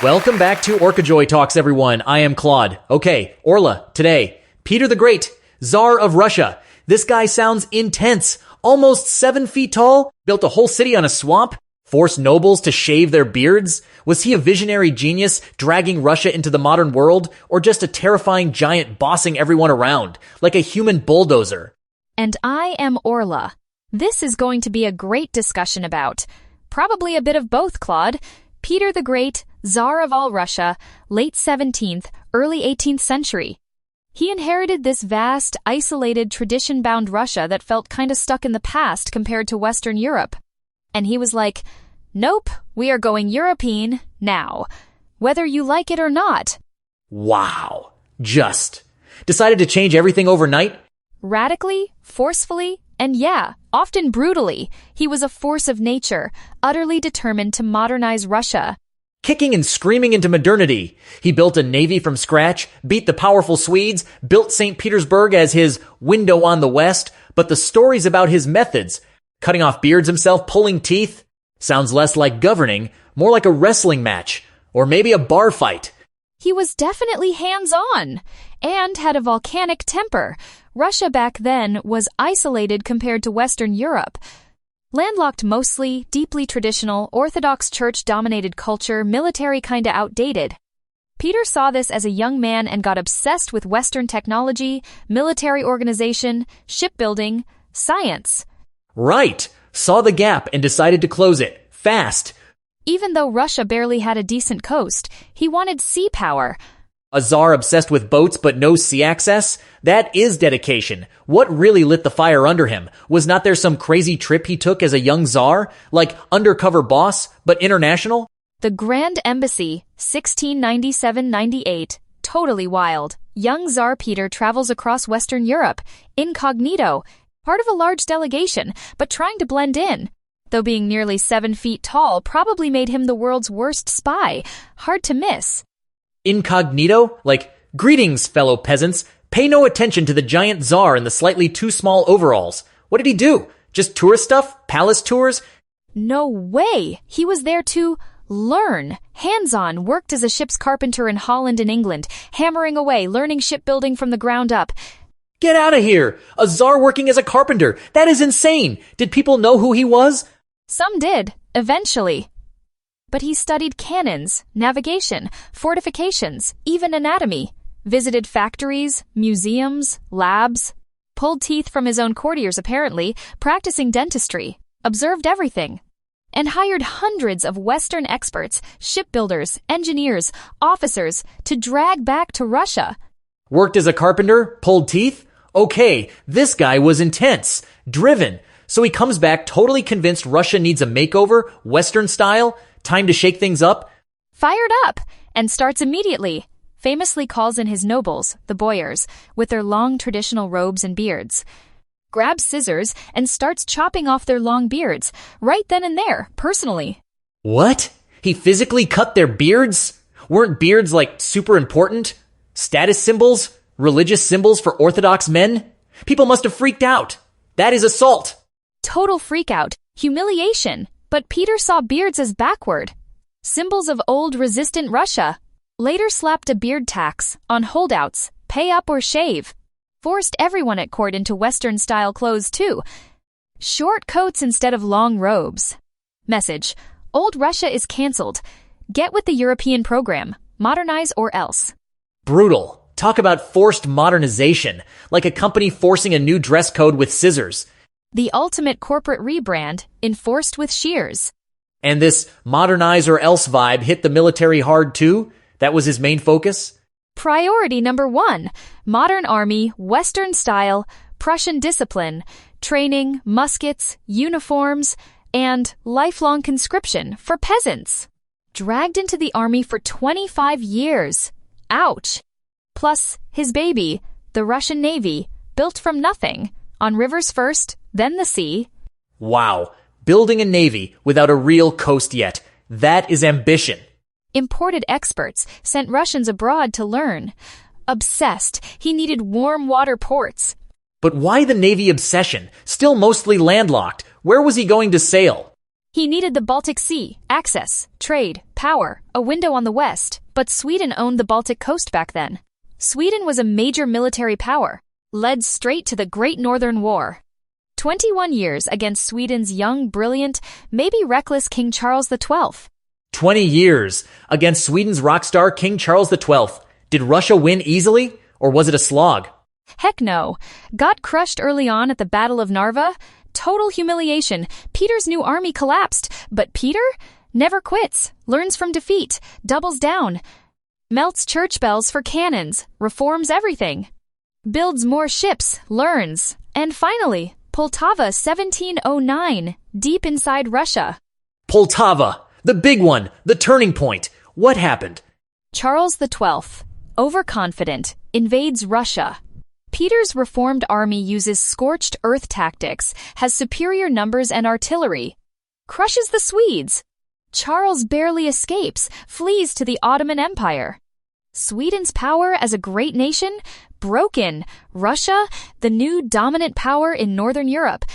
Welcome back to OrcaJoy Talks, everyone. I am Claude. Okay, Orla, today, Peter the Great, Tsar of Russia. This guy sounds intense. Almost 7 feet tall, built a whole city on a swamp, forced nobles to shave their beards. Was he a visionary genius dragging Russia into the modern world, or just a terrifying giant bossing everyone around, like a human bulldozer? And I am Orla. This is going to be a great discussion about probably a bit of both, Claude. Peter the Great, Tsar of all Russia, late 17th, early 18th century. He inherited this vast, isolated, tradition-bound Russia that felt kind of stuck in the past compared to Western Europe. And he was like, nope, we are going European now, whether you like it or not. Wow. Just decided to change everything overnight? Radically, forcefully, and yeah, often brutally, he was a force of nature, utterly determined to modernize Russia. Kicking and screaming into modernity. He built a navy from scratch, beat the powerful Swedes, built St. Petersburg as his window on the West, but the stories about his methods, cutting off beards himself, pulling teeth, sounds less like governing, more like a wrestling match, or maybe a bar fight. He was definitely hands-on, and had a volcanic temper. Russia back then was isolated compared to Western Europe. Landlocked mostly, deeply traditional, Orthodox Church-dominated culture, military kinda outdated. Peter saw this as a young man and got obsessed with Western technology, military organization, shipbuilding, science. Right. Saw the gap and decided to close it. Fast. Even though Russia barely had a decent coast, he wanted sea power. A Tsar obsessed with boats but no sea access? That is dedication. What really lit the fire under him? Was not there some crazy trip he took as a young Tsar? Like undercover boss, but international? The Grand Embassy, 1697-98. Totally wild. Young Tsar Peter travels across Western Europe, incognito, part of a large delegation, but trying to blend in. Though being nearly 7 feet tall probably made him the world's worst spy. Hard to miss. Incognito? Like, greetings, fellow peasants. Pay no attention to the giant Tsar in the slightly too small overalls. What did he do? Just tourist stuff? Palace tours? No way! He was there to learn. Hands-on, worked as a ship's carpenter in Holland and England, hammering away, learning shipbuilding from the ground up. Get out of here! A Tsar working as a carpenter! That is insane! Did people know who he was? Some did, eventually. But he studied cannons, navigation, fortifications, even anatomy, visited factories, museums, labs, pulled teeth from his own courtiers apparently, practicing dentistry, observed everything, and hired hundreds of Western experts, shipbuilders, engineers, officers to drag back to Russia. Worked as a carpenter? Pulled teeth? Okay, this guy was intense, driven. So he comes back totally convinced Russia needs a makeover, Western style. Time to shake things up? Fired up, and starts immediately. Famously calls in his nobles, the boyars, with their long traditional robes and beards. Grabs scissors and starts chopping off their long beards, right then and there, personally. What? He physically cut their beards? Weren't beards, like, super important? Status symbols? Religious symbols for Orthodox men? People must have freaked out. That is assault. Total freakout, humiliation. But Peter saw beards as backward, symbols of old resistant Russia. Later slapped a beard tax on holdouts, pay up or shave. Forced everyone at court into Western-style clothes too. Short coats instead of long robes. Message: Old Russia is cancelled. Get with the European program. Modernize or else. Brutal. Talk about forced modernization, like a company forcing a new dress code with scissors. The ultimate corporate rebrand, enforced with shears. And this modernize or else vibe hit the military hard too? That was his main focus? Priority number 1, modern army, Western style, Prussian discipline, training, muskets, uniforms, and lifelong conscription for peasants. Dragged into the army for 25 years. Ouch. Plus, his baby, the Russian Navy, built from nothing, on rivers first, then the sea. Wow. Building a navy without a real coast yet. That is ambition. Imported experts sent Russians abroad to learn. Obsessed, he needed warm water ports. But why the Navy obsession? Still mostly landlocked. Where was he going to sail? He needed the Baltic Sea, access, trade, power, a window on the west, but Sweden owned the Baltic coast back then. Sweden was a major military power, led straight to the Great Northern War. 21 years against Sweden's young, brilliant, maybe reckless King Charles XII. 20 years against Sweden's rock star King Charles XII. Did Russia win easily, or was it a slog? Heck no. Got crushed early on at the Battle of Narva. Total humiliation. Peter's new army collapsed, but Peter never quits, learns from defeat, doubles down, melts church bells for cannons, reforms everything, builds more ships, learns, and finally, Poltava 1709, deep inside Russia. Poltava, the big one, the turning point. What happened? Charles XII, overconfident, invades Russia. Peter's reformed army uses scorched earth tactics, has superior numbers and artillery, crushes the Swedes. Charles barely escapes, flees to the Ottoman Empire. Sweden's power as a great nation, broken. Russia, the new dominant power in Northern Europe.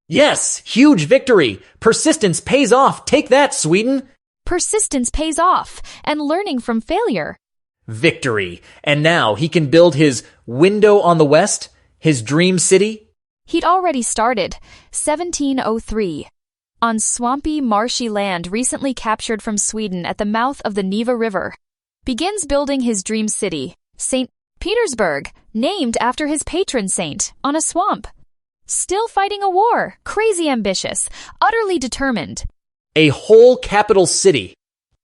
Yes, huge victory. Persistence pays off. Take that, Sweden. Persistence pays off, and learning from failure. Victory. And now he can build his window on the west, his dream city. He'd already started, 1703. On swampy, marshy land recently captured from Sweden at the mouth of the Neva River. Begins building his dream city, St. Petersburg, named after his patron saint, on a swamp. Still fighting a war, crazy ambitious, utterly determined. A whole capital city.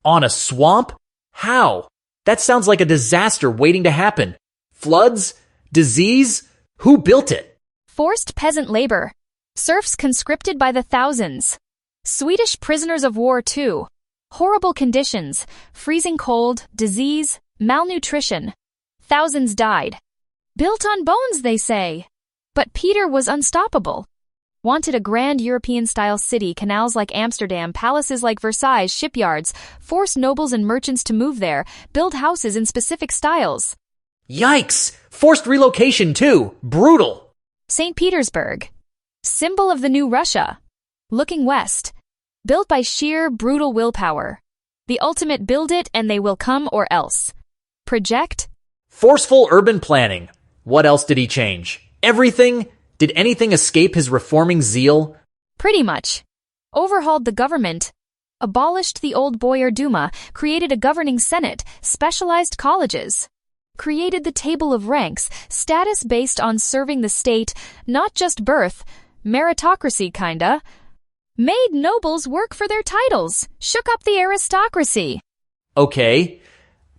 On a swamp? How? That sounds like a disaster waiting to happen. Floods? Disease? Who built it? Forced peasant labor. Serfs conscripted by the thousands. Swedish prisoners of war, too. Horrible conditions. Freezing cold, disease, malnutrition. Thousands died. Built on bones, they say. But Peter was unstoppable. Wanted a grand European-style city, canals like Amsterdam, palaces like Versailles, shipyards, force nobles and merchants to move there, build houses in specific styles. Yikes! Forced relocation, too. Brutal. St. Petersburg. Symbol of the new Russia. Looking west. Built by sheer, brutal willpower. The ultimate build it and they will come or else. Project. Forceful urban planning. What else did he change? Everything? Did anything escape his reforming zeal? Pretty much. Overhauled the government. Abolished the old Boyar Duma, created a governing senate, specialized colleges. Created the table of ranks, status based on serving the state, not just birth, meritocracy kinda. Made nobles work for their titles, shook up the aristocracy. Okay,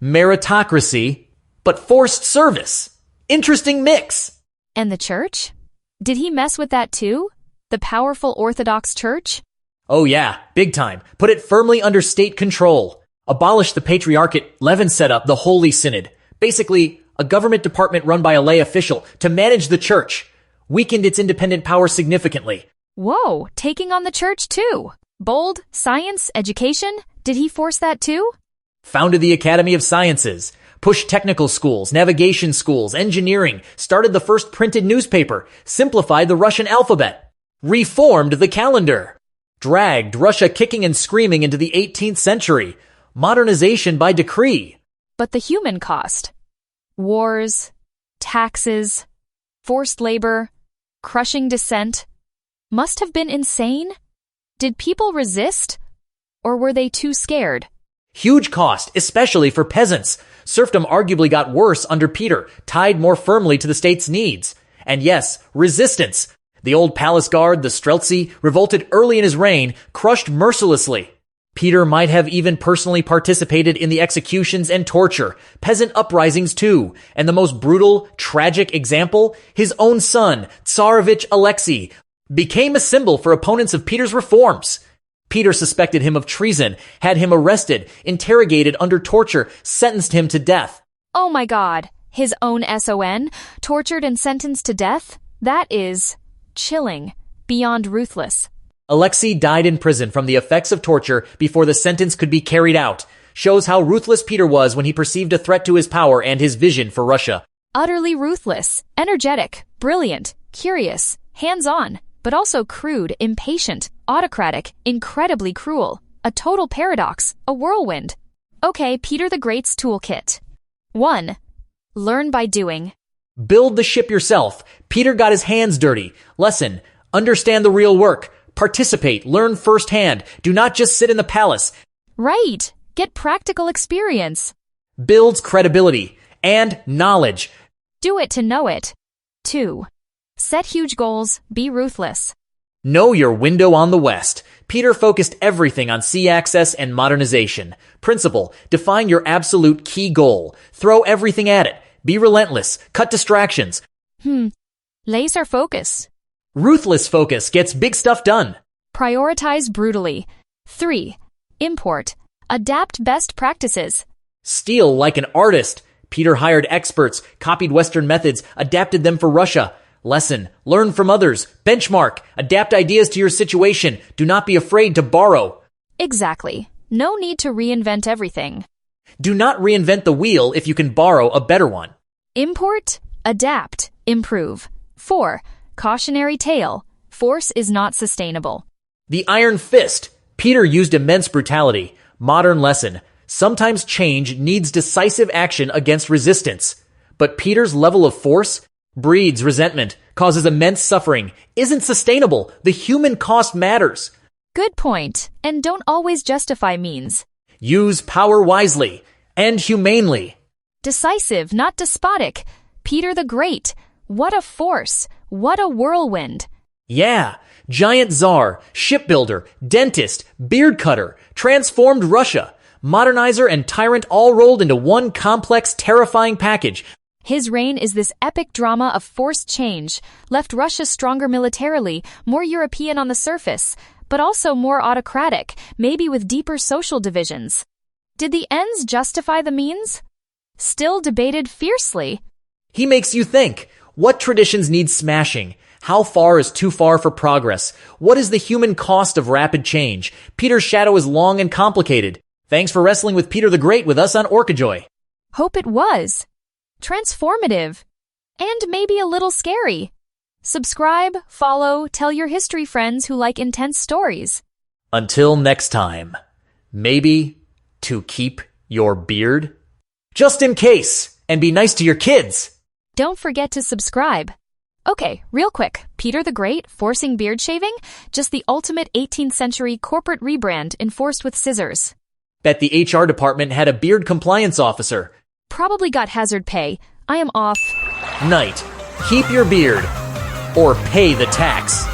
meritocracy, but forced service. Interesting mix. And the church? Did he mess with that too? The powerful Orthodox Church? Oh yeah, big time. Put it firmly under state control. Abolished the Patriarchate. Levin set up the Holy Synod. Basically, a government department run by a lay official to manage the church. Weakened its independent power significantly. Whoa, taking on the church too. Bold, science, education? Did he force that too? Founded the Academy of Sciences. Pushed technical schools, navigation schools, engineering, started the first printed newspaper, simplified the Russian alphabet, reformed the calendar, dragged Russia kicking and screaming into the 18th century, modernization by decree. But the human cost. Wars, taxes, forced labor, crushing dissent, must have been insane? Did people resist? Or were they too scared? Huge cost, especially for peasants. Serfdom arguably got worse under Peter, tied more firmly to the state's needs. And yes, resistance. The old palace guard, the Streltsy, revolted early in his reign, crushed mercilessly. Peter might have even personally participated in the executions and torture, peasant uprisings too, and the most brutal, tragic example, his own son, Tsarevich Alexei, became a symbol for opponents of Peter's reforms. Peter suspected him of treason, had him arrested, interrogated under torture, sentenced him to death. Oh my God, his own SON, tortured and sentenced to death? That is chilling, beyond ruthless. Alexei died in prison from the effects of torture before the sentence could be carried out. Shows how ruthless Peter was when he perceived a threat to his power and his vision for Russia. Utterly ruthless, energetic, brilliant, curious, hands-on, but also crude, impatient, autocratic, incredibly cruel. A total paradox, a whirlwind. Okay, Peter the Great's toolkit. 1. Learn by doing. Build the ship yourself. Peter got his hands dirty. Lesson: understand the real work. Participate. Learn firsthand. Do not just sit in the palace. Right. Get practical experience. Builds credibility and knowledge. Do it to know it. 2. Set huge goals. Be ruthless. Know your window on the West. Peter focused everything on sea access and modernization. Principle: define your absolute key goal. Throw everything at it. Be relentless. Cut distractions. Laser focus. Ruthless focus gets big stuff done. Prioritize brutally. 3. Import. Adapt best practices. Steal like an artist. Peter hired experts, copied Western methods, adapted them for Russia. Lesson: learn from others. Benchmark. Adapt ideas to your situation. Do not be afraid to borrow. Exactly. No need to reinvent everything. Do not reinvent the wheel if you can borrow a better one. Import, adapt, improve. 4. Cautionary tale. Force is not sustainable. The iron fist. Peter used immense brutality. Modern lesson: sometimes change needs decisive action against resistance. But Peter's level of force breeds resentment, causes immense suffering, isn't sustainable. The human cost matters. Good point. And don't always justify means. Use power wisely and humanely. Decisive, not despotic. Peter the Great. What a force. What a whirlwind. Yeah. Giant Tsar, shipbuilder, dentist, beard cutter, transformed Russia, modernizer and tyrant all rolled into one complex, terrifying package. His reign is this epic drama of forced change, left Russia stronger militarily, more European on the surface, but also more autocratic, maybe with deeper social divisions. Did the ends justify the means? Still debated fiercely. He makes you think. What traditions need smashing? How far is too far for progress? What is the human cost of rapid change? Peter's shadow is long and complicated. Thanks for wrestling with Peter the Great with us on OrcaJoy. Hope it was transformative and maybe a little scary. Subscribe, follow, tell your history friends who like intense stories. Until next time, maybe to keep your beard? Just in case, and be nice to your kids. Don't forget to subscribe. Okay, real quick. Peter the Great forcing beard shaving? Just the ultimate 18th century corporate rebrand enforced with scissors. Bet the HR department had a beard compliance officer. Probably got hazard pay. I am off. Night. Keep your beard. Or pay the tax.